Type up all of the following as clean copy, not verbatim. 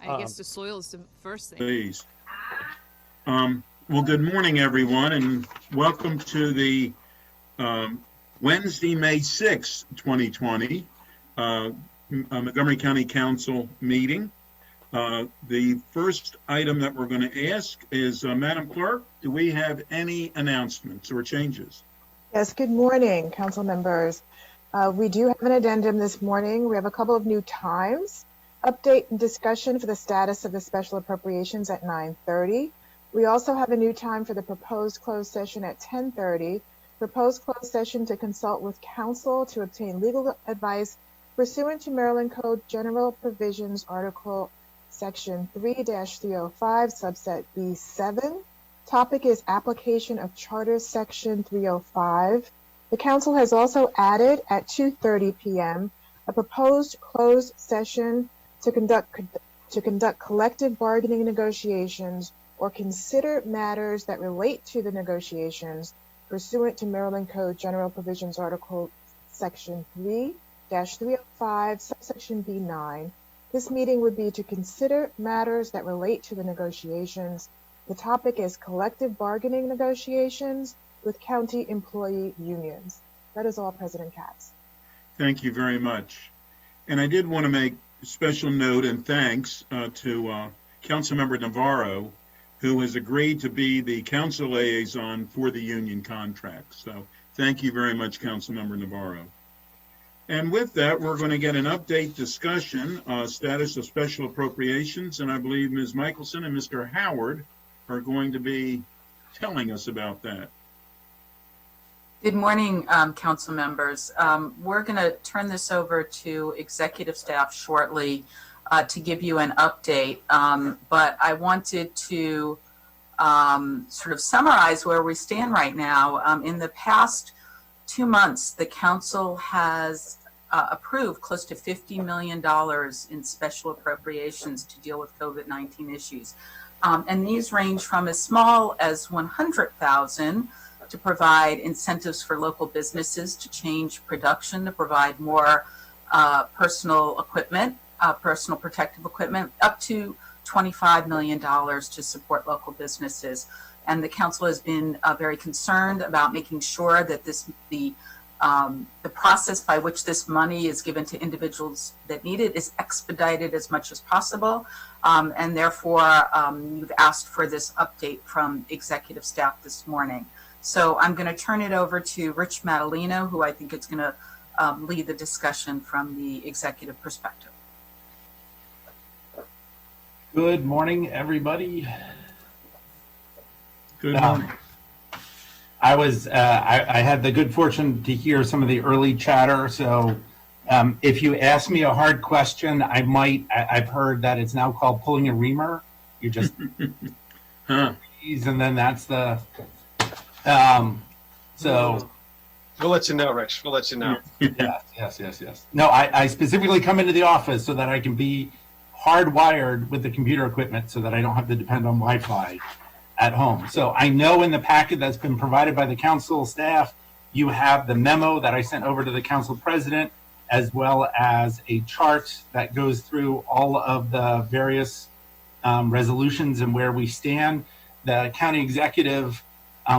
I guess the soil is the first thing. Please. Well, good morning, everyone, and welcome to the Wednesday, May 6, 2020, Montgomery County Council meeting. The first item that we're going to ask is, Madam Clerk, do we have any announcements or changes? Yes, good morning, council members. We do have an addendum this morning. We have a couple of new times. Update and discussion for the status of the special appropriations at 9:30. We also have a new time for the proposed closed session at 10:30. Proposed closed session to consult with counsel to obtain legal advice pursuant to Maryland Code General Provisions Article Section 3-305, subset B7. Topic is application of Charter Section 305. The council has also added at 2:30 p.m. a proposed closed session to conduct collective bargaining negotiations or consider matters that relate to the negotiations pursuant to Maryland Code General Provisions Article Section 3-305, subsection B9. This meeting would be to consider matters that relate to the negotiations. The topic is collective bargaining negotiations with county employee unions. That is all, President Katz. Thank you very much. And I did want to make a special note and thanks to Councilmember Navarro, who has agreed to be the council liaison for the union contract. So thank you very much, Councilmember Navarro. And with that, we're going to get an update discussion, status of special appropriations, and I believe Ms. Michelson and Mr. Howard are going to be telling us about that. Good morning, council members. We're going to turn this over to executive staff shortly to give you an update, but I wanted to sort of summarize where we stand right now. In the past 2 months, the council has approved close to $50 million in special appropriations to deal with COVID-19 issues. And these range from as small as $100,000 to provide incentives for local businesses to change production, to provide more personal equipment, personal protective equipment, up to $25 million to support local businesses. And the council has been very concerned about making sure that the process by which this money is given to individuals that need it is expedited as much as possible. And therefore, you've asked for this update from executive staff this morning. So I'm going to turn it over to Rich Matalino, who I think is going to lead the discussion from the executive perspective. Good morning, everybody. Good morning. I had the good fortune to hear some of the early chatter. So if you ask me a hard question, I've heard that it's now called pulling a reamer. You just freeze, and then that's the, so. We'll let you know, Rich. We'll let you know. Yes. No, I specifically come into the office so that I can be hardwired with the computer equipment so that I don't have to depend on Wi-Fi at home. So I know in the packet that's been provided by the council staff, you have the memo that I sent over to the council president, as well as a chart that goes through all of the various resolutions and where we stand. The county executive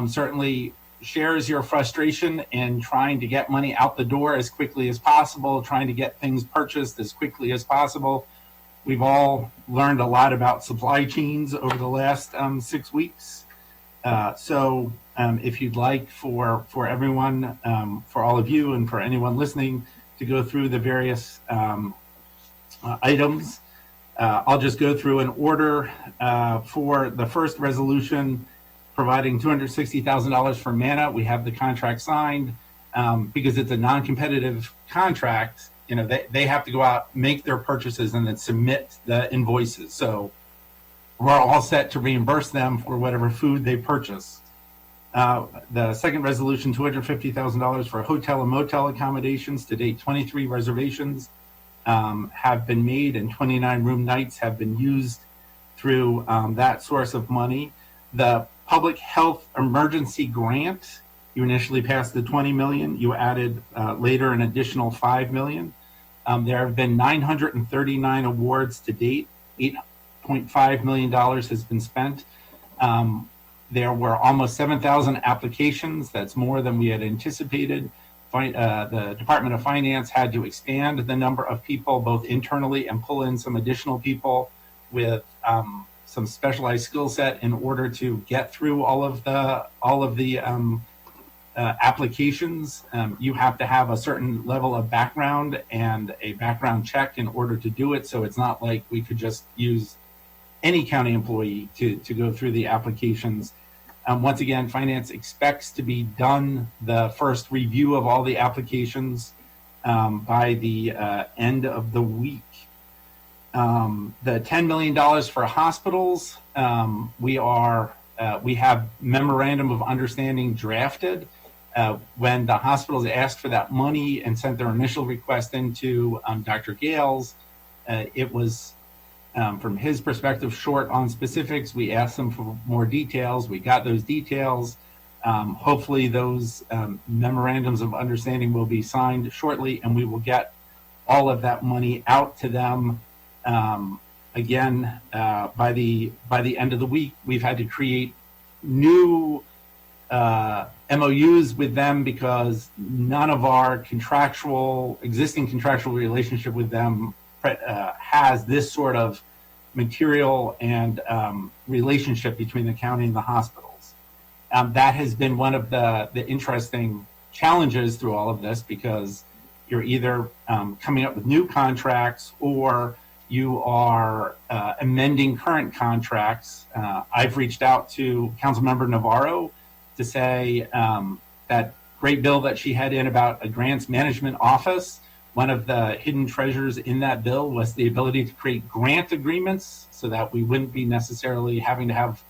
certainly shares your frustration in trying to get money out the door as quickly as possible, trying to get things purchased as quickly as possible. We've all learned a lot about supply chains over the last 6 weeks. So if you'd like for everyone, for all of you and for anyone listening to go through the various items, I'll just go through an order for the first resolution, providing $260,000 for MANA. We have the contract signed because it's a non-competitive contract. You know, they have to go out, make their purchases, and then submit the invoices. So we're all set to reimburse them for whatever food they purchase. The second resolution, $250,000 for hotel and motel accommodations. To date, 23 reservations have been made and 29 room nights have been used through that source of money. The public health emergency grant, you initially passed the 20 million. You added later an additional 5 million. There have been 939 awards to date. $8.5 million has been spent. There were almost 7,000 applications. That's more than we had anticipated. The Department of Finance had to expand the number of people both internally and pull in some additional people with some specialized skill set in order to get through all of the applications. You have to have a certain level of background and a background check in order to do it. So it's not like we could just use any county employee to go through the applications. Once again, Finance expects to be done the first review of all the applications by the end of the week. The $10 million for hospitals, we have memorandum of understanding drafted. When the hospitals asked for that money and sent their initial request into Dr. Gales, it was, from his perspective, short on specifics. We asked them for more details. We got those details. Hopefully those memorandums of understanding will be signed shortly, and we will get all of that money out to them. Again, by the end of the week. We've had to create new MOUs with them because none of our existing contractual relationship with them has this sort of material and relationship between the county and the hospitals. That has been one of the interesting challenges through all of this, because you're either coming up with new contracts or you are amending current contracts. I've reached out to Councilmember Navarro to say that great bill that she had in about a grants management office. One of the hidden treasures in that bill was the ability to create grant agreements so that we wouldn't be necessarily having to have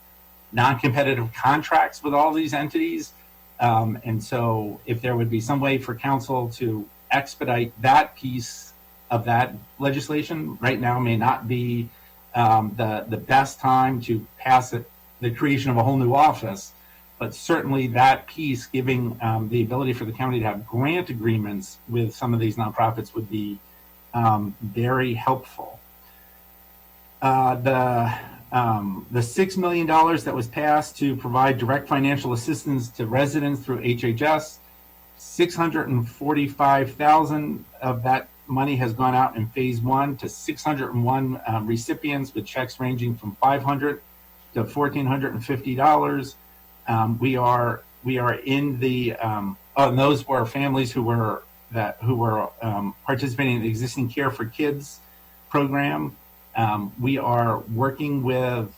non-competitive contracts with all these entities. And so if there would be some way for council to expedite that piece of that legislation, right now may not be the best time to pass it, the creation of a whole new office. But certainly that piece, giving the ability for the county to have grant agreements with some of these nonprofits, would be very helpful. The $6 million that was passed to provide direct financial assistance to residents through HHS, $645,000 of that money has gone out in phase one to 601 recipients with checks ranging from $500 to $1,450. We are in the and those were families who were participating in the existing Care for Kids program. We are working with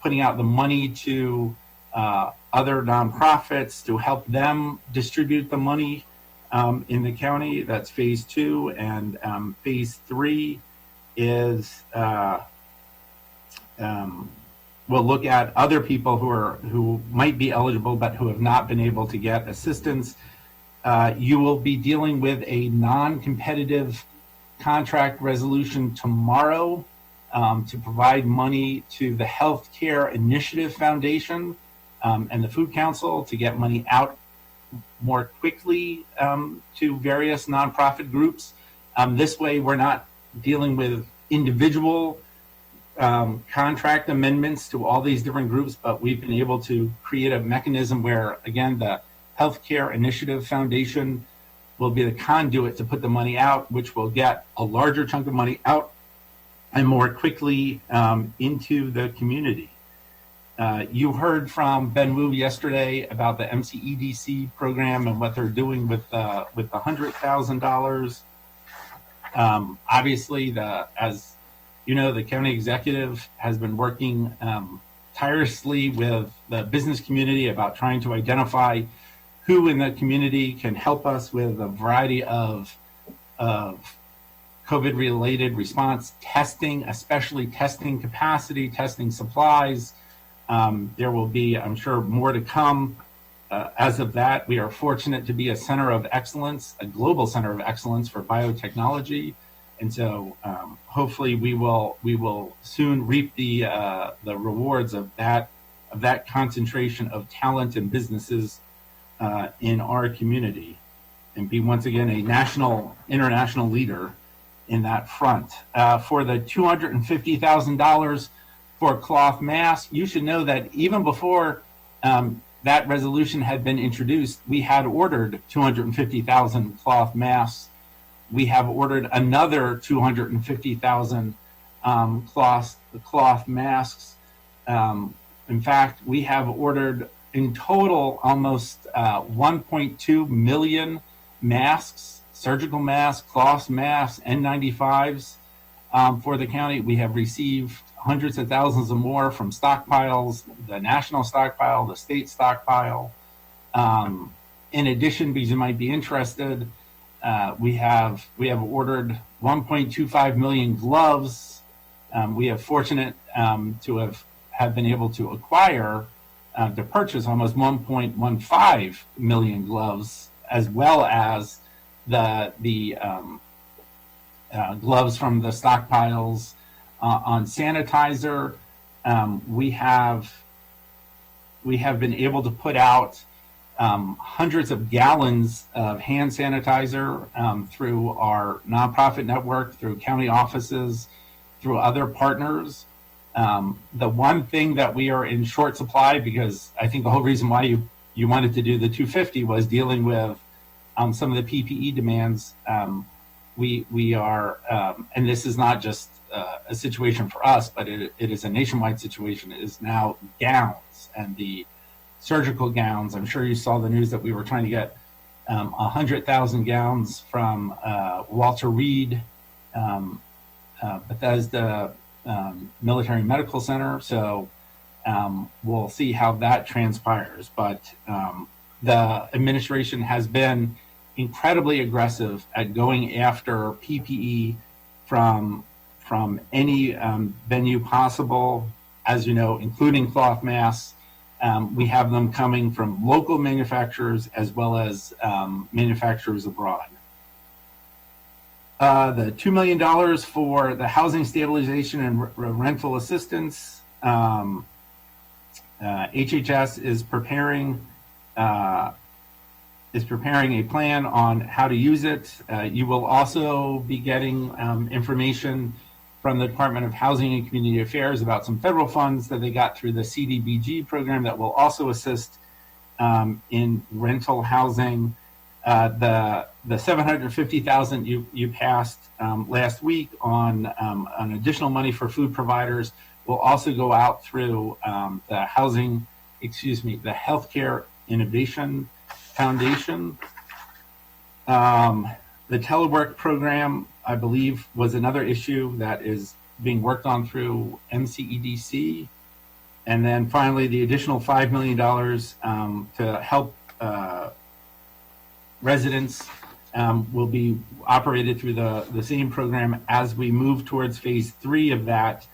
putting out the money to other nonprofits to help them distribute the money in the county. That's phase two, and phase three is we'll look at other people who might be eligible but who have not been able to get assistance. You will be dealing with a non-competitive contract resolution tomorrow to provide money to the Healthcare Initiative Foundation and the Food Council to get money out more quickly to various nonprofit groups. This way, we're not dealing with individual contract amendments to all these different groups, but we've been able to create a mechanism where, again, the Healthcare Initiative Foundation will be the conduit to put the money out, which will get a larger chunk of money out and more quickly into the community. You heard from Ben Wu yesterday about the MCEDC program and what they're doing with the $100,000. Obviously, as you know, the county executive has been working tirelessly with the business community about trying to identify who in the community can help us with a variety of COVID-related response testing, especially testing capacity, testing supplies. There will be, I'm sure, more to come. As of that, we are fortunate to be a center of excellence, a global center of excellence for biotechnology. And so hopefully we will soon reap the rewards of that concentration of talent and businesses in our community, and be once again a international leader in that front. For the $250,000 for cloth masks, you should know that even before that resolution had been introduced, we had ordered 250,000 cloth masks. We have ordered another 250,000 cloth masks. In fact, we have ordered in total almost 1.2 million masks, surgical masks, cloth masks, N95s for the county. We have received hundreds of thousands of more from stockpiles, the national stockpile, the state stockpile. In addition, because you might be interested, we have ordered 1.25 million gloves. We are fortunate to have been able to acquire, to purchase almost 1.15 million gloves, as well as the gloves from the stockpiles. On sanitizer, we have been able to put out hundreds of gallons of hand sanitizer through our nonprofit network, through county offices, through other partners. The one thing that we are in short supply, because I think the whole reason why you wanted to do the 250 was dealing with some of the PPE demands. We are, and this is not just a situation for us, but it is a nationwide situation, is now gowns and the surgical gowns. I'm sure you saw the news that we were trying to get 100,000 gowns from Walter Reed, Bethesda Military Medical Center. So we'll see how that transpires. But the administration has been incredibly aggressive at going after PPE from any venue possible, as you know, including cloth masks. We have them coming from local manufacturers as well as manufacturers abroad. The $2 million for the housing stabilization and rental assistance, HHS is preparing a plan on how to use it. You will also be getting information from the Department of Housing and Community Affairs about some federal funds that they got through the CDBG program that will also assist in rental housing. The $750,000 you passed last week on additional money for food providers will also go out through the Healthcare Innovation Foundation. The telework program, I believe, was another issue that is being worked on through NCEDC. And then finally, the additional $5 million to help residents will be operated through the same program as we move towards phase 3 of that.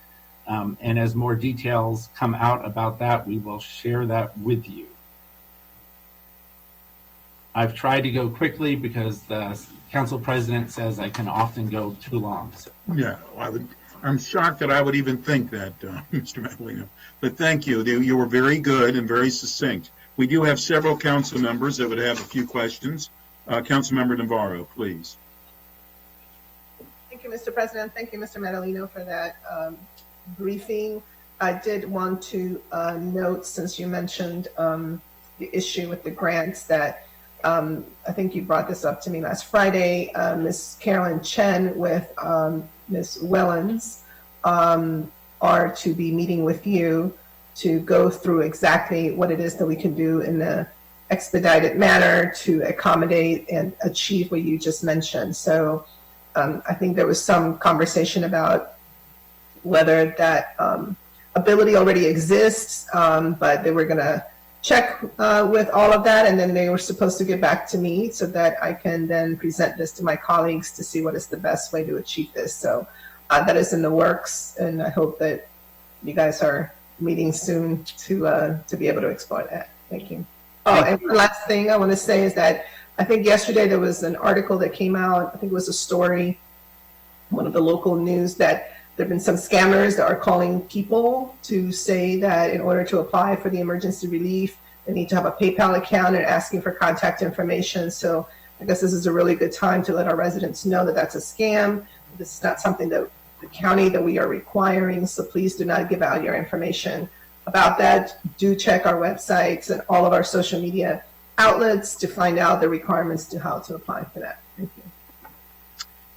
And as more details come out about that, we will share that with you. I've tried to go quickly because the council president says I can often go too long. So. Yeah, I'm shocked that I would even think that, Mr. Madaleno. But thank you. You were very good and very succinct. We do have several council members that would have a few questions. Councilmember Navarro, please. Thank you, Mr. President. Thank you, Mr. Madaleno, for that briefing. I did want to note, since you mentioned the issue with the grants, that I think you brought this up to me last Friday. Ms. Carolyn Chen with Ms. Wellens are to be meeting with you to go through exactly what it is that we can do in the expedited manner to accommodate and achieve what you just mentioned. So I think there was some conversation about whether that ability already exists, but they were going to check with all of that, and then they were supposed to get back to me so that I can then present this to my colleagues to see what is the best way to achieve this. So that is in the works, and I hope that you guys are meeting soon to be able to explore that. Thank you. Oh, and the last thing I want to say is that I think yesterday there was an article that came out, I think it was a story, one of the local news, that there have been some scammers that are calling people to say that in order to apply for the emergency relief, they need to have a PayPal account and asking for contact information. So I guess this is a really good time to let our residents know that that's a scam. this is not something that the county that we are requiring, so please do not give out your information about that. Do check our websites and all of our social media outlets to find out the requirements to how to apply for that. Thank you.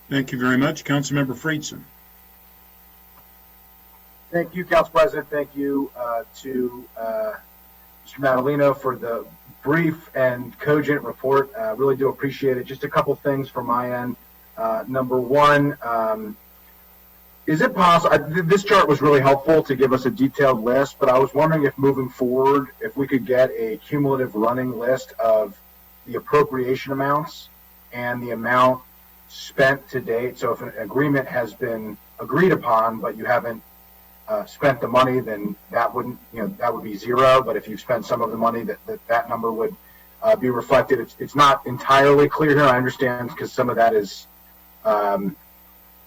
Thank you very much. Councilmember Friedson. Thank you, Council President. Thank you to Mr. Madaleno for the brief and cogent report. Really do appreciate it. Just a couple things from my end. Number one, is it possible, this chart was really helpful to give us a detailed list, but I was wondering if moving forward, if we could get a cumulative running list of the appropriation amounts and the amount spent to date. So if an agreement has been agreed upon, but you haven't spent the money, then that wouldn't, that would be zero. But if you've spent some of the money, that number would be reflected. It's not entirely clear here. I understand because some of that is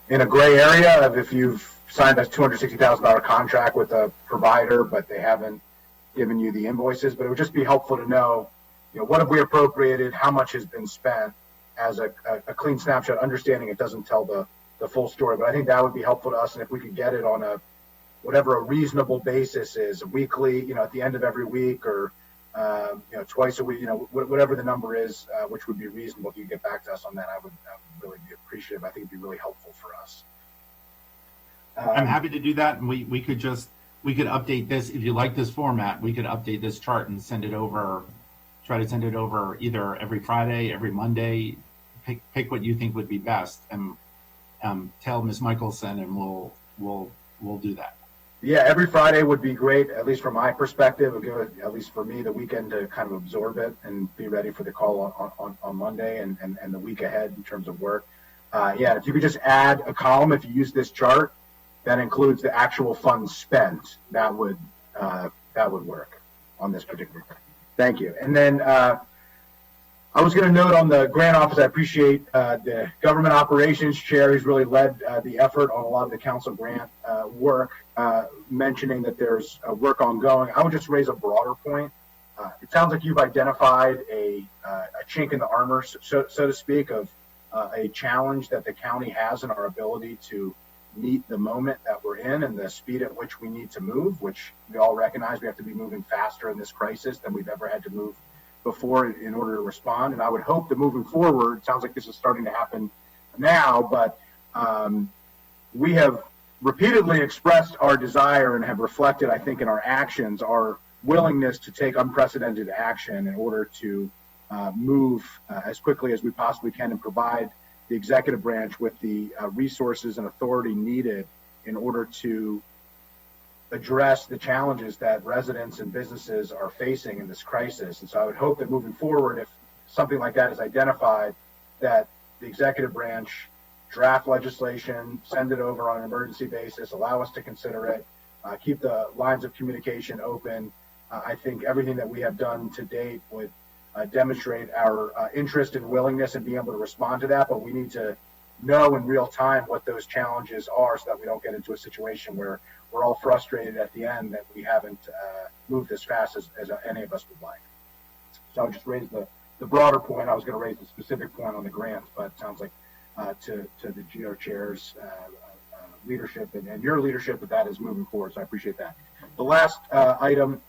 in a gray area of if you've signed a $260,000 contract with a provider, but they haven't given you the invoices. But it would just be helpful to know, what have we appropriated, how much has been spent as a clean snapshot, understanding it doesn't tell the full story. But I think that would be helpful to us. And if we could get it on whatever a reasonable basis is, weekly, at the end of every week or, twice a week, whatever the number is, which would be reasonable. If you get back to us on that, I would really be appreciative. I think it'd be really helpful for us. I'm happy to do that. And we could update this. If you like this format, we could update this chart and send it over, try to send it over either every Friday, every Monday, pick what you think would be best and tell Ms. Michelson and we'll do that. Yeah, every Friday would be great, at least from my perspective. It'll give it, at least for me, the weekend to kind of absorb it and be ready for the call on Monday and the week ahead in terms of work. If you could just add a column, if you use this chart, that includes the actual funds spent, that would work on this particular thing. Thank you. And then I was going to note on the grant office, I appreciate the government operations chair who's really led the effort on a lot of the council grant work, mentioning that there's work ongoing. I would just raise a broader point. It sounds like you've identified a chink in the armor, so to speak, of a challenge that the county has in our ability to meet the moment that we're in and the speed at which we need to move, which we all recognize we have to be moving faster in this crisis than we've ever had to move before in order to respond. And I would hope that moving forward, it sounds like this is starting to happen now, but we have repeatedly expressed our desire and have reflected, I think, in our actions, our willingness to take unprecedented action in order to move as quickly as we possibly can and provide the executive branch with the resources and authority needed in order to address the challenges that residents and businesses are facing in this crisis. And so I would hope that moving forward, if something like that is identified, that the executive branch draft legislation, send it over on an emergency basis, allow us to consider it, keep the lines of communication open. I think everything that we have done to date would demonstrate our interest and willingness in being able to respond to that, but we need to know in real time what those challenges are so that we don't get into a situation where we're all frustrated at the end that we haven't moved as fast as any of us would like. So I would just raise the broader point. I was going to raise the specific point on the grants, but it sounds like to the GO chair's leadership and your leadership that is moving forward. So I appreciate that. The last item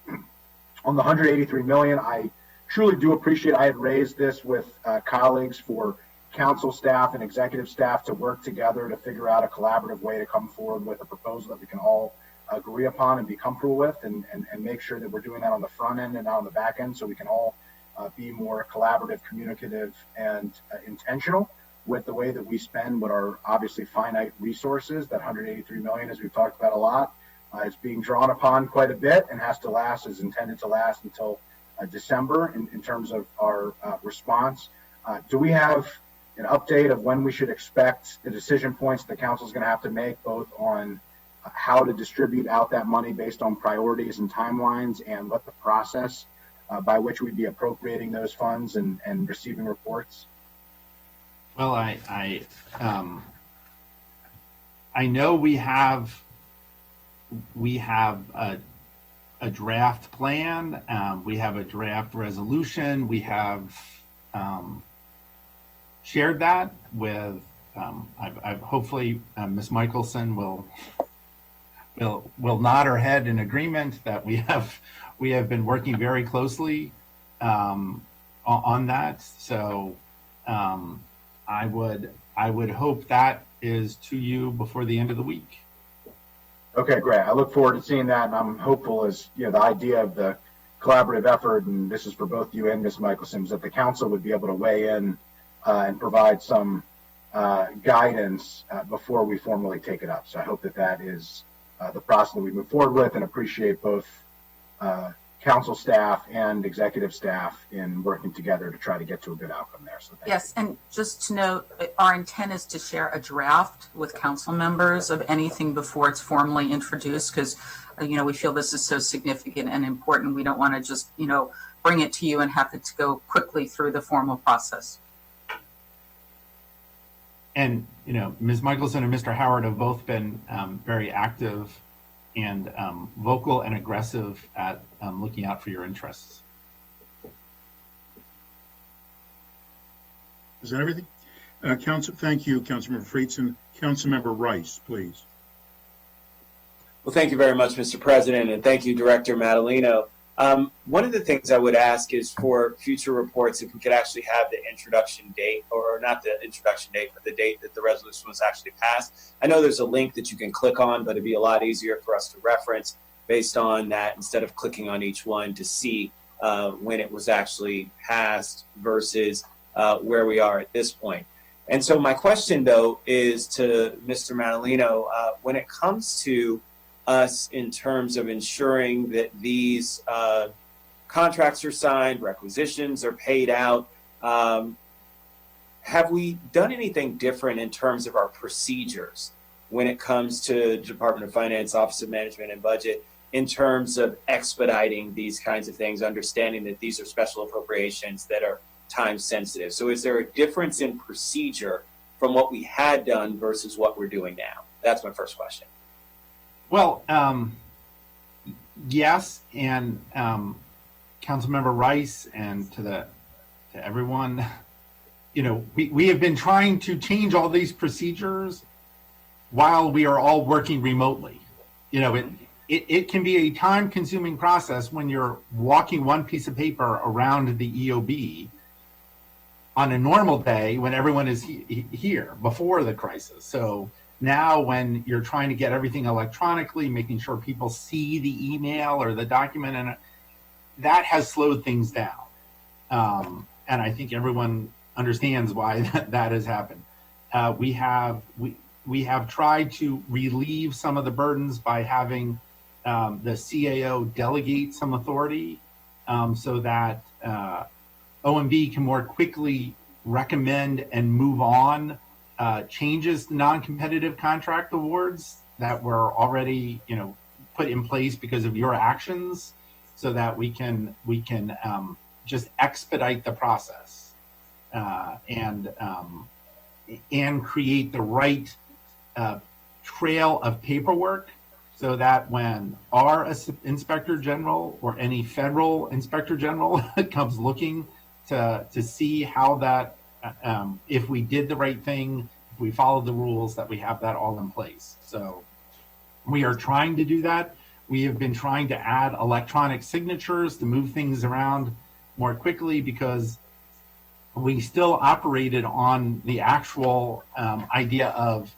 on the $183 million, I truly do appreciate. I had raised this with colleagues for council staff and executive staff to work together to figure out a collaborative way to come forward with a proposal that we can all agree upon and be comfortable with and make sure that we're doing that on the front end and not on the back end so we can all be more collaborative, communicative, and intentional with the way that we spend what are obviously finite resources. That $183 million, as we've talked about a lot, is being drawn upon quite a bit and has to last, is intended to last until December in terms of our response. Do we have an update of when we should expect the decision points the council is going to have to make, both on how to distribute out that money based on priorities and timelines, and what the process by which we'd be appropriating those funds and receiving reports? Well, I know we have a draft plan. We have a draft resolution. We have shared that with I've hopefully Ms. Michelson will nod her head in agreement that we have been working very closely on that. So I would hope that is to you before the end of the week. Okay, great. I look forward to seeing that, and I'm hopeful as the idea of the collaborative effort, and this is for both you and Ms. Michelson, is that the council would be able to weigh in and provide some guidance before we formally take it up. So I hope that is the process that we move forward with, and appreciate both council staff and executive staff in working together to try to get to a good outcome there. So Yes, and just to note, our intent is to share a draft with council members of anything before it's formally introduced, because we feel this is so significant and important. We don't want to just bring it to you and have it to go quickly through the formal process. And Ms. Michelson and Mr. Howard have both been very active and vocal and aggressive at looking out for your interests. Is that everything? Thank you, Councilmember Friedson. Councilmember Rice, please. Well, thank you very much, Mr. President, and thank you, Director Madaleno. One of the things I would ask is for future reports, if we could actually have the introduction date, or not the introduction date, but the date that the resolution was actually passed. I know there's a link that you can click on, but it'd be a lot easier for us to reference based on that instead of clicking on each one to see when it was actually passed versus where we are at this point. And so my question, though, is to Mr. Madaleno, when it comes to us in terms of ensuring that these contracts are signed, requisitions are paid out, have we done anything different in terms of our procedures when it comes to Department of Finance, Office of Management and Budget, in terms of expediting these kinds of things, understanding that these are special appropriations that are time sensitive? So is there a difference in procedure from what we had done versus what we're doing now? That's my first question. Well, yes, and Councilmember Rice, and to everyone, we have been trying to change all these procedures while we are all working remotely. It can be a time-consuming process when you're walking one piece of paper around the EOB on a normal day when everyone is here before the crisis. So now when you're trying to get everything electronically, making sure people see the email or the document, and that has slowed things down. And I think everyone understands why that has happened. We have tried to relieve some of the burdens by having the CAO delegate some authority so that OMB can more quickly recommend and move on changes to non-competitive contract awards that were already, put in place because of your actions, so that we can just expedite the process and create the right trail of paperwork, so that when our Inspector General or any federal Inspector General comes looking to see how that, if we did the right thing, if we followed the rules, that we have that all in place. So we are trying to do that. We have been trying to add electronic signatures to move things around more quickly, because we still operated on the actual idea of,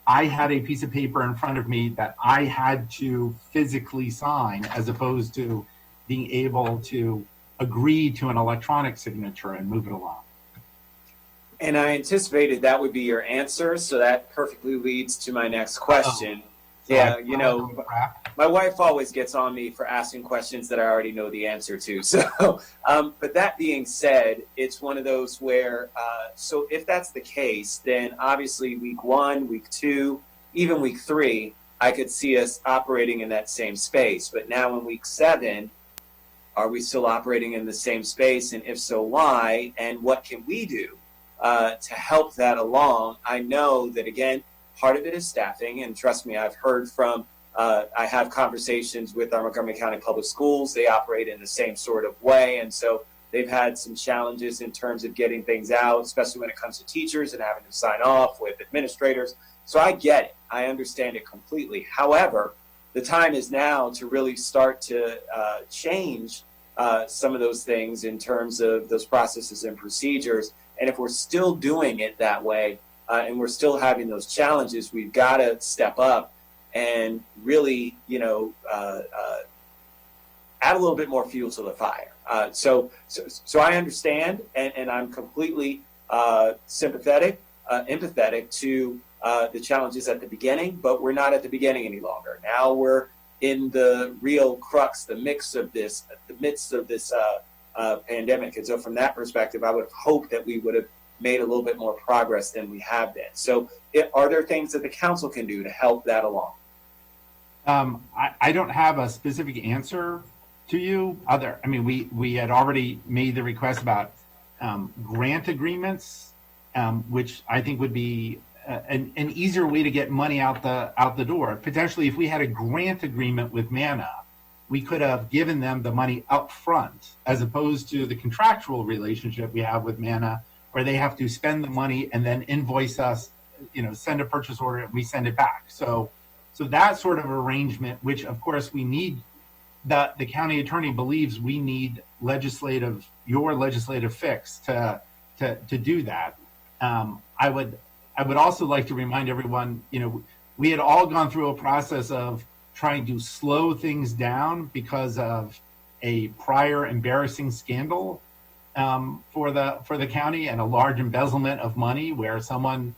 I had a piece of paper in front of me that I had to physically sign, as opposed to being able to agree to an electronic signature and move it along. And I anticipated that would be your answer, so that perfectly leads to my next question. So yeah, my wife always gets on me for asking questions that I already know the answer to. So, but that being said, it's one of those where, so if that's the case, then obviously week 1, week 2, even week 3, I could see us operating in that same space. But now in week 7, are we still operating in the same space? And if so, why? And what can we do to help that along? I know that, again, part of it is staffing. And trust me, I've heard from, I have conversations with our Montgomery County Public Schools. They operate in the same sort of way. And so they've had some challenges in terms of getting things out, especially when it comes to teachers and having to sign off with administrators. So I get it. I understand it completely. However, the time is now to really start to change some of those things in terms of those processes and procedures. And if we're still doing it that way and we're still having those challenges, we've got to step up and really, add a little bit more fuel to the fire. So I understand, and I'm completely sympathetic, empathetic to the challenges at the beginning, but we're not at the beginning any longer. Now we're in the real crux, the midst of this pandemic. And so from that perspective, I would hope that we would have made a little bit more progress than we have been. So are there things that the council can do to help that along? I don't have a specific answer to you. We had already made the request about grant agreements, which I think would be an easier way to get money out the door. Potentially, if we had a grant agreement with MANA, we could have given them the money up front, as opposed to the contractual relationship we have with MANA, where they have to spend the money and then invoice us, send a purchase order and we send it back. So that sort of arrangement, which of course we need, the county attorney believes we need your legislative fix to do that. I would also like to remind everyone, we had all gone through a process of trying to slow things down because of a prior embarrassing scandal for the county and a large embezzlement of money, where someone,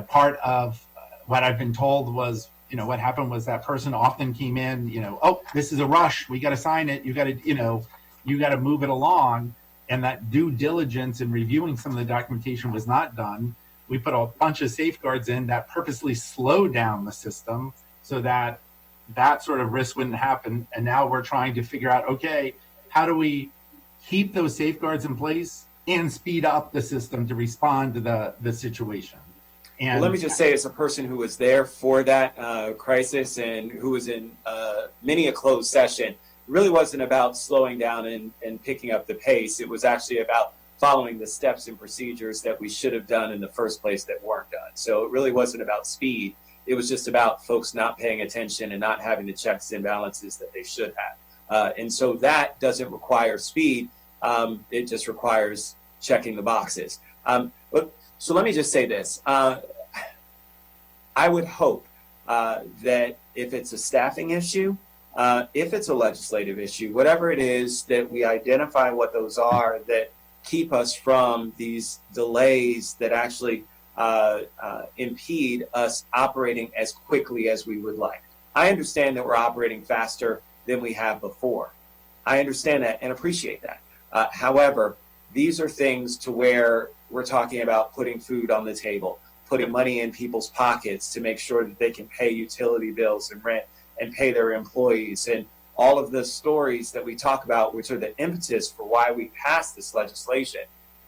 part of what I've been told was, what happened was that person often came in, oh, this is a rush, we got to sign it, you got to move it along, and that due diligence in reviewing some of the documentation was not done. We put a bunch of safeguards in that purposely slowed down the system so that sort of risk wouldn't happen. And now we're trying to figure out, okay, how do we keep those safeguards in place and speed up the system to respond to the situation? And let me just say, as a person who was there for that crisis and who was in many a closed session, it really wasn't about slowing down and picking up the pace. It was actually about following the steps and procedures that we should have done in the first place that weren't done. So it really wasn't about speed. It was just about folks not paying attention and not having the checks and balances that they should have. And so that doesn't require speed. It just requires checking the boxes. So let me just say this. I would hope that if it's a staffing issue, if it's a legislative issue, whatever it is, that we identify what those are that keep us from these delays that actually impede us operating as quickly as we would like. I understand that we're operating faster than we have before. I understand that and appreciate that. However, these are things to where we're talking about putting food on the table, putting money in people's pockets to make sure that they can pay utility bills and rent and pay their employees, and all of the stories that we talk about, which are the impetus for why we passed this legislation,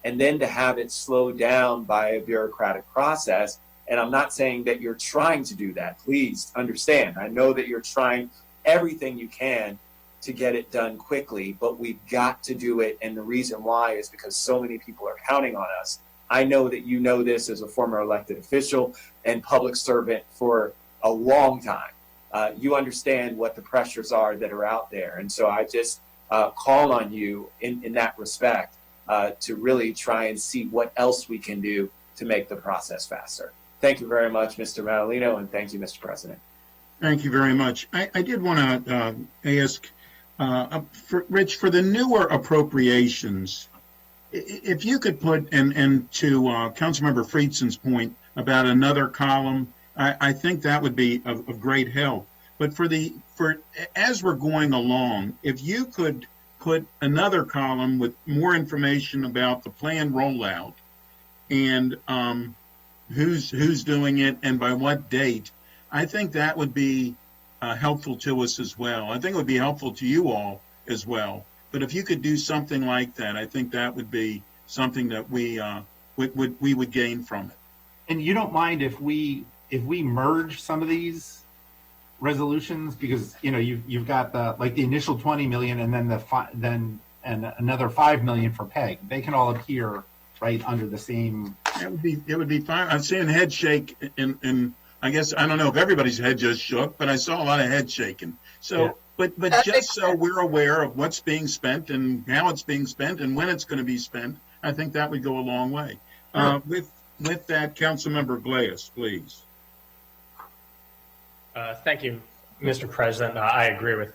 and then to have it slowed down by a bureaucratic process. And I'm not saying that you're trying to do that. Please understand. I know that you're trying everything you can to get it done quickly, but we've got to do it. And the reason why is because so many people are counting on us. I know that you know this as a former elected official and public servant for a long time. You understand what the pressures are that are out there. And so I just call on you in that respect to really try and see what else we can do to make the process faster. Thank you very much, Mr. Madaleno, and thank you, Mr. President. Thank you very much. I did want to ask, Rich, for the newer appropriations, if you could put, and to Councilmember Friedson's point about another column, I think that would be of great help. But for as we're going along, if you could put another column with more information about the planned rollout and who's doing it and by what date, I think that would be helpful to us as well. I think it would be helpful to you all as well. But if you could do something like that, I think that would be something that we would gain from it. And you don't mind if we merge some of these resolutions, because you've got the initial 20 million and then and another 5 million for PEG. They can all appear right under the same. It would be fine. I'm seeing head shake, and I guess I don't know if everybody's head just shook, but I saw a lot of head shaking. So, Yeah. but That just makes so sense. we're aware of what's being spent and how it's being spent and when it's going to be spent, I think that would go a long way. With that, Councilmember Glass, please. Thank you, Mr. President. I agree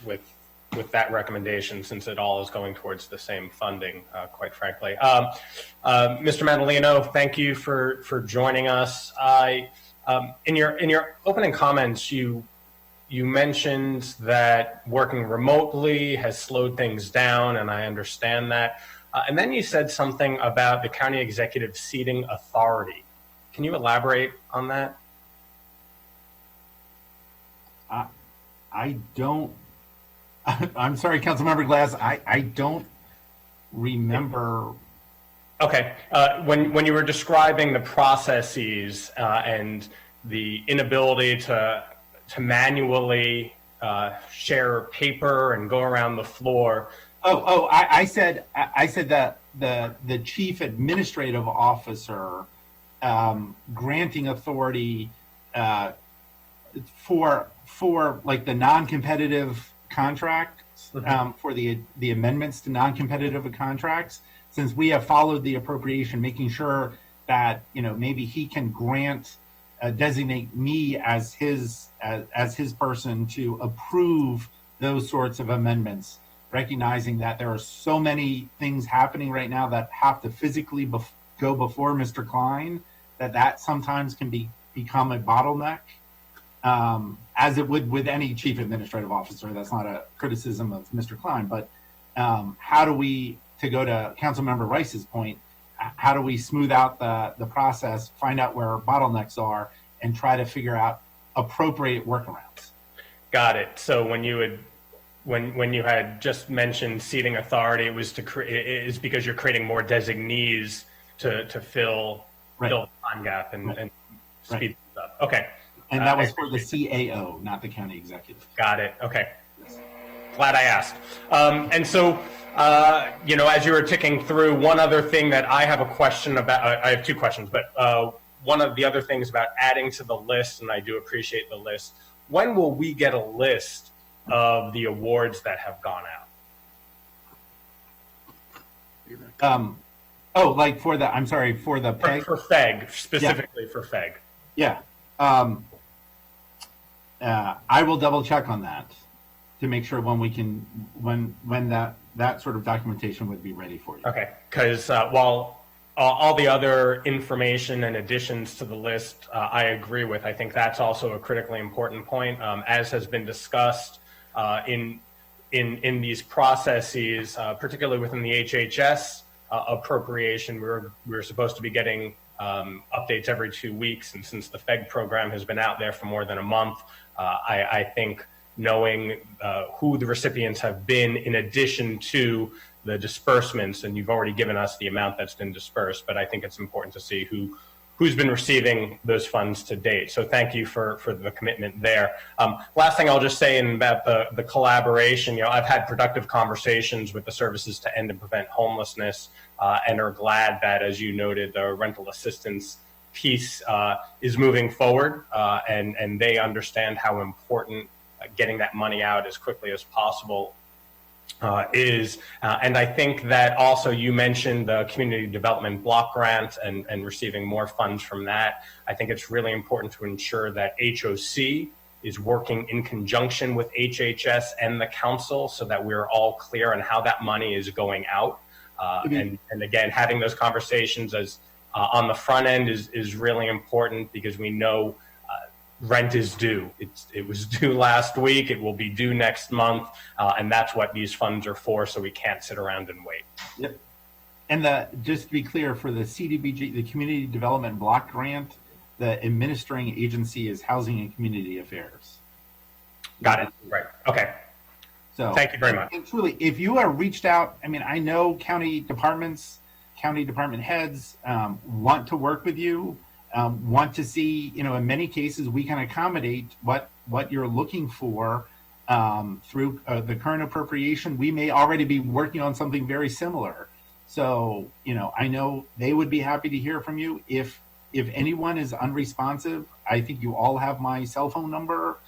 with that recommendation, since it all is going towards the same funding, quite frankly. Mr. Madaleno, thank you for joining us. In your opening comments, you mentioned that working remotely has slowed things down, and I understand that. And then you said something about the county executive seating authority. Can you elaborate on that? I don't. I'm sorry, Councilmember Glass. I don't remember. Okay. When you were describing the processes and the inability to manually share paper and go around the floor. I said that the chief administrative officer granting authority for like the non-competitive contracts, for the amendments to non-competitive contracts, since we have followed the appropriation, making sure that, you know, maybe he can designate me as his person to approve those sorts of amendments, recognizing that there are so many things happening right now that have to physically go before Mr. Klein, that sometimes can become a bottleneck. As it would with any chief administrative officer. That's not a criticism of Mr. Klein, but how do we, to go to Councilmember Rice's point, how do we smooth out the process, find out where bottlenecks are, and try to figure out appropriate workarounds? Got it. So when you had just mentioned seating authority, it was is because you're creating more designees to fill the time gap and speed things up. Okay. And that was for the CAO, not the county executive. Got it. Okay. Glad I asked. And so, as you were ticking through, one other thing that I have a question about, I have two questions, but one of the other things about adding to the list, and I do appreciate the list, when will we get a list of the awards that have gone out? Like for the PEG? For FEG, specifically for FEG. Yeah. I will double check on that to make sure when that sort of documentation would be ready for you. Okay, because while all the other information and additions to the list I agree with, I think that's also a critically important point. As has been discussed in these processes, particularly within the HHS appropriation, we're supposed to be getting updates every 2 weeks, and since the FEG program has been out there for more than a month, I think knowing who the recipients have been, in addition to the disbursements, and you've already given us the amount that's been dispersed, but I think it's important to see who's been receiving those funds to date. So thank you for the commitment there. Last thing I'll just say about the collaboration, I've had productive conversations with the Services to End and Prevent Homelessness, and are glad that, as you noted, the rental assistance piece is moving forward, and they understand how important getting that money out as quickly as possible is. And I think that also you mentioned the community development block grant and receiving more funds from that. I think it's really important to ensure that HOC is working in conjunction with HHS and the council so that we're all clear on how that money is going out. And again, having those conversations on the front end is really important, because we know rent is due. It was due last week. It will be due next month. And that's what these funds are for. So we can't sit around and wait. Yep. And just to be clear, for the CDBG, the Community Development Block Grant, the administering agency is Housing and Community Affairs. Got it. Right. Okay. So thank you very much. And truly, if you are reached out, I know county department heads want to work with you, want to see, in many cases we can accommodate what you're looking for. through the current appropriation, we may already be working on something very similar. So, I know they would be happy to hear from you. If anyone is unresponsive, I think you all have my cell phone number.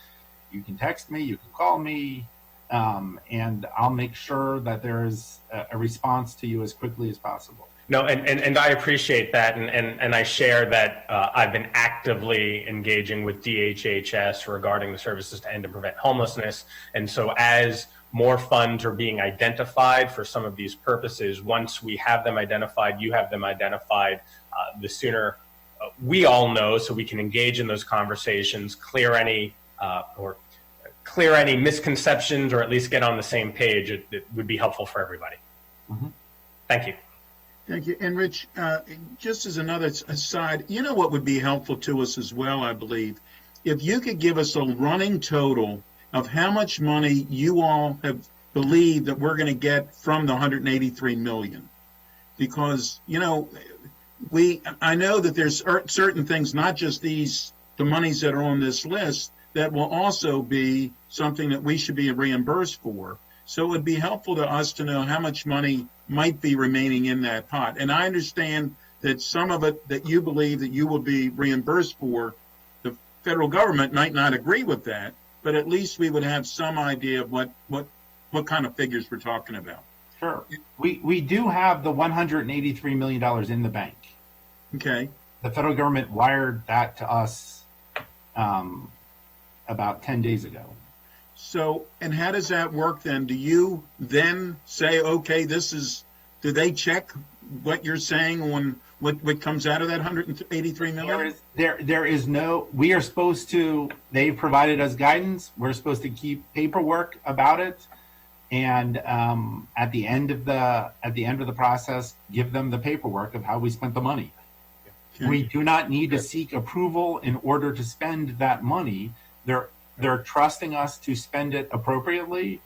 You can text me, you can call me, and I'll make sure that there's a response to you as quickly as possible. No, and I appreciate that, and I share that. I've been actively engaging with DHHS regarding the services to end and prevent homelessness, and so as more funds are being identified for some of these purposes, once we have them identified, you have them identified, the sooner we all know, so we can engage in those conversations, clear any misconceptions, or at least get on the same page. It would be helpful for everybody. Mm-hmm. Thank you. Thank you. And Rich, just as another aside, what would be helpful to us as well, I believe, if you could give us a running total of how much money you all have believed that we're going to get from the 183 million. Because, I know that there's certain things, not just the monies that are on this list, that will also be something that we should be reimbursed for. So it would be helpful to us to know how much money might be remaining in that pot. And I understand that some of it that you believe that you will be reimbursed for, the federal government might not agree with that, but at least we would have some idea of what kind of figures we're talking about. Sure. We do have the $183 million in the bank. Okay. The federal government wired that to us about 10 days ago. So, and how does that work then? Do you then say, okay, do they check what you're saying on what comes out of that 183 million? There is no, we are supposed to, they've provided us guidance. We're supposed to keep paperwork about it. And at the end of the process, give them the paperwork of how we spent the money. Okay. We do not need to seek approval in order to spend that money. They're trusting us to spend it appropriately,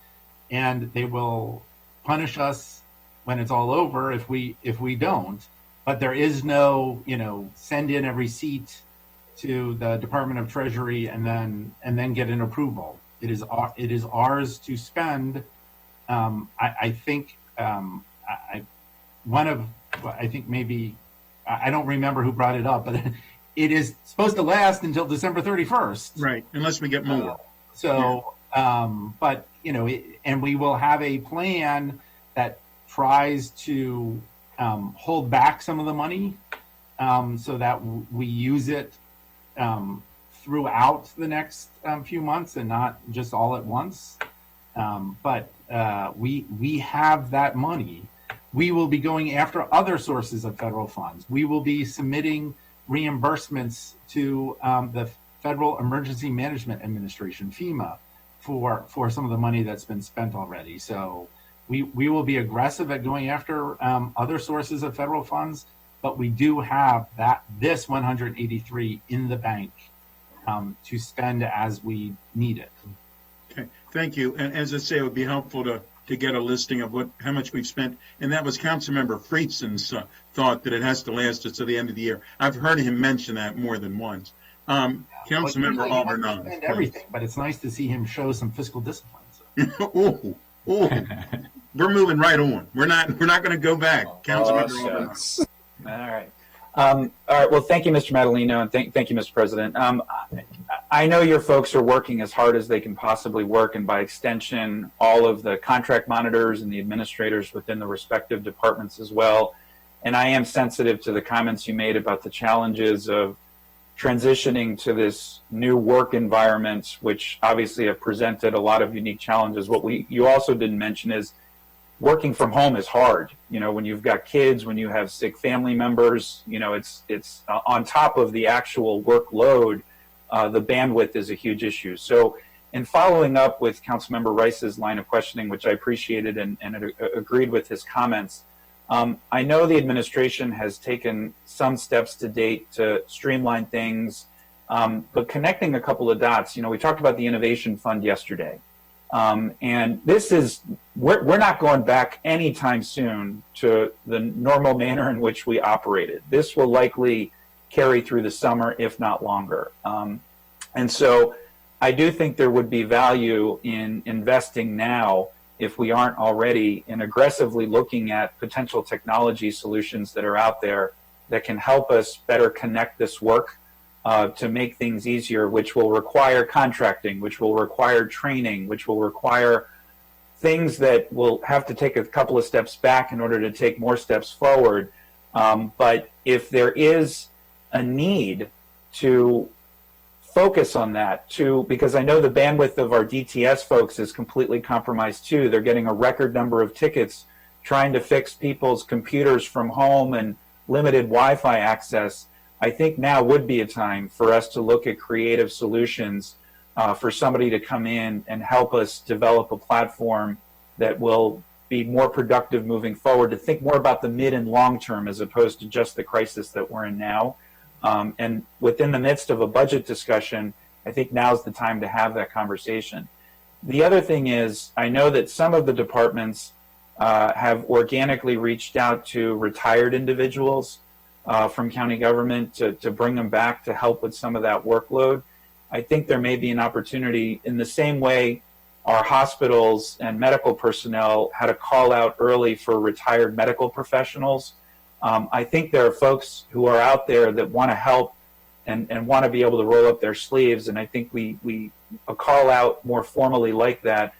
and they will punish us when it's all over if we don't. But there is no, send in a receipt to the Department of Treasury and then get an approval. It is ours to spend. I think maybe I don't remember who brought it up, but it is supposed to last until December 31st. Right, unless we get more. But and we will have a plan that tries to hold back some of the money so that we use it throughout the next few months and not just all at once. But we have that money. We will be going after other sources of federal funds. We will be submitting reimbursements to the Federal Emergency Management Administration, FEMA, for some of the money that's been spent already. So we will be aggressive at going after other sources of federal funds, but we do have this 183 in the bank to spend as we need it. Okay, thank you. And as I say, it would be helpful to get a listing of how much we've spent. And that was Councilmember Friedson's thought that it has to last us to the end of the year. I've heard him mention that more than once. Councilmember Albernon. Spend everything, but it's nice to see him show some fiscal discipline. Oh, we're moving right on. We're not going to go back. Councilmember Albernon. All right. Well, thank you, Mr. Madaleno, and thank you, Mr. President. I know your folks are working as hard as they can possibly work, and by extension, all of the contract monitors and the administrators within the respective departments as well. And I am sensitive to the comments you made about the challenges of transitioning to this new work environment, which obviously have presented a lot of unique challenges. What you also didn't mention is working from home is hard. When you've got kids, when you have sick family members, it's on top of the actual workload. The bandwidth is a huge issue. So in following up with Councilmember Rice's line of questioning, which I appreciated and agreed with his comments, I know the administration has taken some steps to date to streamline things, but connecting a couple of dots, we talked about the Innovation Fund yesterday. And we're not going back anytime soon to the normal manner in which we operated. This will likely carry through the summer, if not longer. And so I do think there would be value in investing now, if we aren't already, in aggressively looking at potential technology solutions that are out there that can help us better connect this work to make things easier, which will require contracting, which will require training, which will require things that will have to take a couple of steps back in order to take more steps forward. But if there is a need to focus on that because I know the bandwidth of our DTS folks is completely compromised too. They're getting a record number of tickets trying to fix people's computers from home and limited Wi-Fi access. I think now would be a time for us to look at creative solutions for somebody to come in and help us develop a platform that will be more productive moving forward, to think more about the mid and long term as opposed to just the crisis that we're in now. And within the midst of a budget discussion, I think now's the time to have that conversation. The other thing is, I know that some of the departments have organically reached out to retired individuals from county government to bring them back to help with some of that workload. I think there may be an opportunity in the same way our hospitals and medical personnel had a call out early for retired medical professionals. I think there are folks who are out there that want to help and want to be able to roll up their sleeves. And I think a call out more formally like that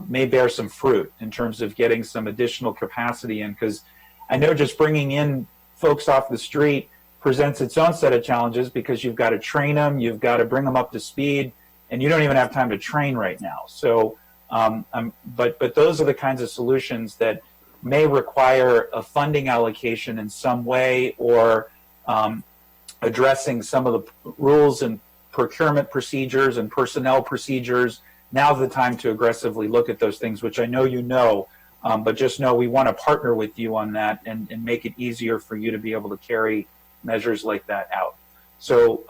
may bear some fruit in terms of getting some additional capacity in, because I know just bringing in folks off the street presents its own set of challenges, because you've got to train them, you've got to bring them up to speed, and you don't even have time to train right now. So, but those are the kinds of solutions that may require a funding allocation in some way, or addressing some of the rules and procurement procedures and personnel procedures. Now's the time to aggressively look at those things, which I know you know, but just know we want to partner with you on that and make it easier for you to be able to carry measures like that out. So,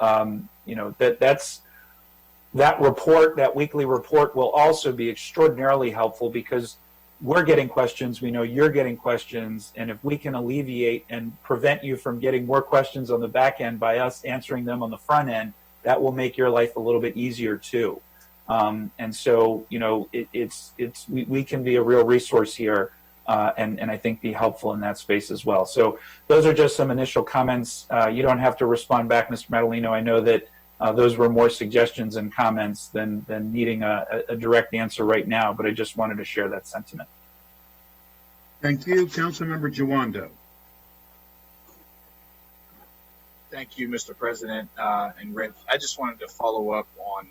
that report, that weekly report, will also be extraordinarily helpful, because we're getting questions, we know you're getting questions, and if we can alleviate and prevent you from getting more questions on the back end by us answering them on the front end, that will make your life a little bit easier too. And so, we can be a real resource here, and I think be helpful in that space as well. So those are just some initial comments. You don't have to respond back, Mr. Madaleno. I know that those were more suggestions and comments than needing a direct answer right now, but I just wanted to share that sentiment. Thank you. Councilmember Jawando. Thank you, Mr. President and Rick. I just wanted to follow up on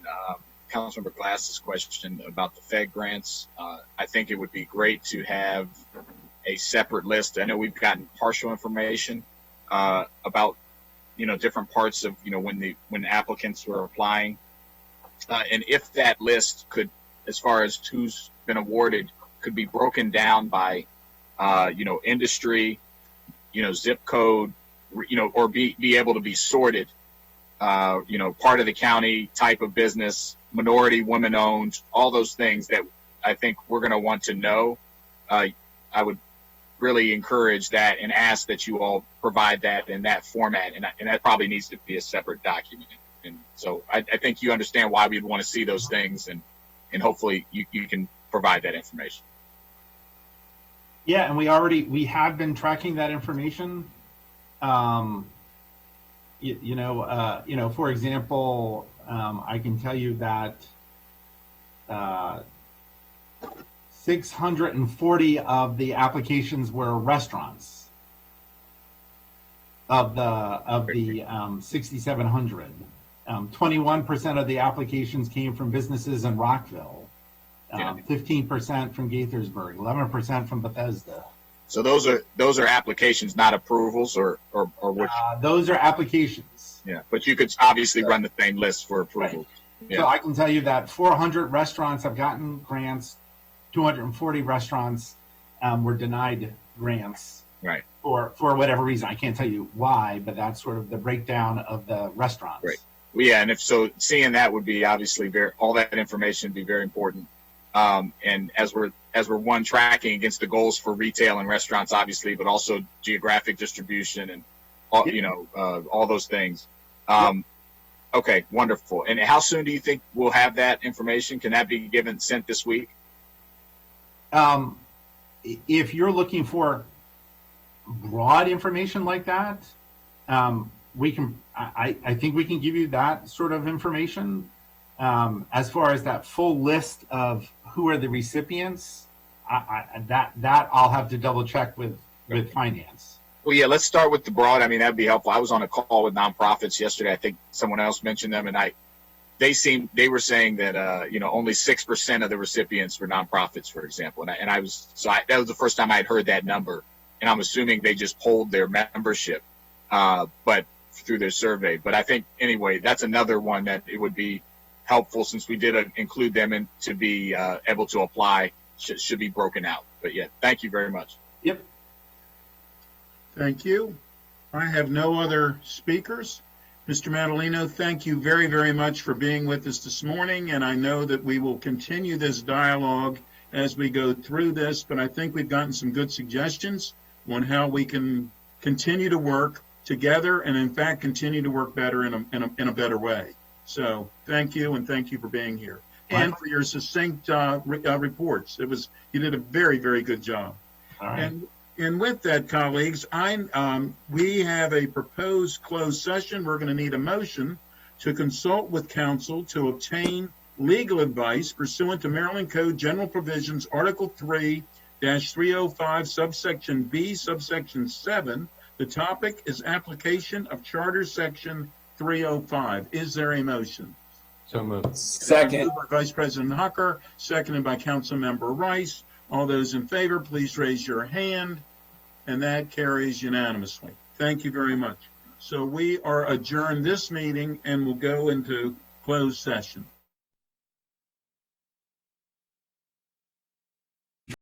Councilmember Glass's question about the Fed grants. I think it would be great to have a separate list. I know we've gotten partial information about different parts of when applicants were applying, and if that list could, as far as who's been awarded, could be broken down by industry, zip code, or be able to be sorted, part of the county, type of business, minority, women owned, all those things that I think we're going to want to know. I would really encourage that and ask that you all provide that in that format, and that probably needs to be a separate document. And so I think you understand why we'd want to see those things, and hopefully you can provide that information. Yeah, and we have been tracking that information. For example, I can tell you that 640 of the applications were restaurants. Of the 6,700, 21% of the applications came from businesses in Rockville, 15% from Gaithersburg, 11% from Bethesda. So those are applications, not approvals, or which? Those are applications. Yeah, but you could obviously run the same list for approval. Right. Yeah. So I can tell you that 400 restaurants have gotten grants, 240 restaurants were denied grants. Right. For whatever reason. I can't tell you why, but that's sort of the breakdown of the restaurants. Right. Well, yeah, and if so, seeing that would be obviously all that information would be very important. And as we're tracking against the goals for retail and restaurants, obviously, but also geographic distribution and all, all those things. Okay, wonderful. And how soon do you think we'll have that information? Can that be sent this week? If you're looking for broad information like that, we can. I think we can give you that sort of information. As far as that full list of who are the recipients, that I'll have to double check with finance. Well, yeah, let's start with the broad. I mean, that'd be helpful. I was on a call with nonprofits yesterday. I think someone else mentioned them, and they were saying that only 6% of the recipients were nonprofits, for example. And that was the first time I'd heard that number, and I'm assuming they just polled their membership, but through their survey. But I think anyway, that's another one that it would be helpful, since we did include them in to be able to apply. Should be broken out. But yeah, thank you very much. Yep. Thank you. I have no other speakers. Mr. Madaleno, thank you very, very much for being with us this morning, and I know that we will continue this dialogue as we go through this, but I think we've gotten some good suggestions on how we can continue to work together and, in fact, continue to work better in a better way. So thank you, and thank you for being here and for your succinct reports. You did a very, very good job. All right. And with that, colleagues, we have a proposed closed session. We're going to need a motion to consult with counsel to obtain legal advice pursuant to Maryland Code General Provisions, Article 3-305, subsection B, subsection 7. The topic is application of Charter Section 305. Is there a motion? So moved. Second. Moved by Vice President Hucker, seconded by Councilmember Rice. All those in favor, please raise your hand. And that carries unanimously. Thank you very much. So we are adjourned this meeting, and we'll go into closed session.